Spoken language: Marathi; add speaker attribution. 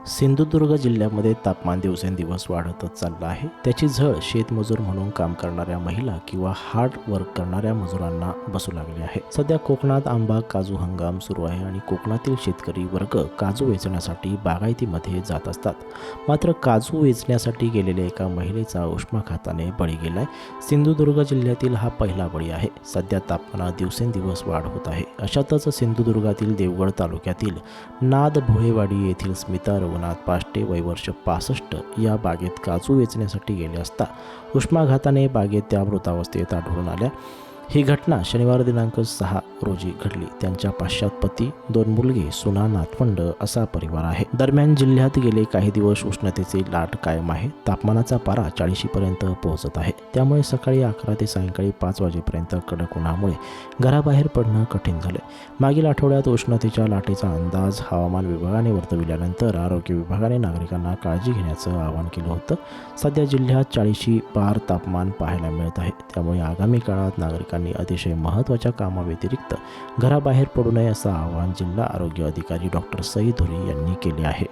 Speaker 1: सिंधुदुर्ग जिल्ह्यामध्ये तापमान दिवसेंदिवस वाढतच चाललं आहे. त्याची झळ शेतमजूर म्हणून काम करणाऱ्या महिला किंवा हार्ड वर्क करणाऱ्या मजुरांना बसू लागली आहे. सध्या कोकणात आंबा काजू हंगाम सुरू आहे आणि कोकणातील शेतकरी वर्ग काजू वेचण्यासाठी बागायतीमध्ये जात असतात. मात्र काजू वेचण्यासाठी गेलेल्या एका महिलेचा उष्माघाताने बळी गेलाय. सिंधुदुर्ग जिल्ह्यातील हा पहिला बळी आहे. सध्या तापमानात दिवसेंदिवस वाढ होत आहे. अशातच सिंधुदुर्गातील देवगड तालुक्यातील नाद भोळेवाडी येथील स्मिता रघुनाथ पाष्टे वय वर्ष 65 या बागेत काजू वेचण्यासाठी गेले असता उष्माघाताने बागेत त्या मृतावस्थेत आढळून आल्या. ही घटना शनिवार दिनांक 6 रोजी घडली. त्यांच्या पाश्चात पती, 2 मुलगे, सुना, नातवंड असा परिवार आहे. दरम्यान जिल्ह्यात गेले काही दिवस उष्णतेची लाट कायम आहे. तापमानाचा पारा 40 पर्यंत पोहोचत आहे. त्यामुळे सकाळी 11 ते सायंकाळी 5 वाजेपर्यंत कडक उन्हामुळे घराबाहेर पडणं कठीण झाले. मागील आठवड्यात उष्णतेच्या लाटेचा अंदाज हवामान विभागाने वर्तविल्यानंतर आरोग्य विभागाने नागरिकांना काळजी घेण्याचं आवाहन केलं होतं. सध्या जिल्ह्यात 40 पार तापमान पाहायला मिळत आहे. त्यामुळे आगामी काळात नागरिकांनी अतिशय महत्त्वाच्या कामाव्यतिरिक्त घराबाहेर पडू नये असं आवाहन जिल्हा आरोग्य अधिकारी डॉक्टर सई धुरी यांनी केले आहे.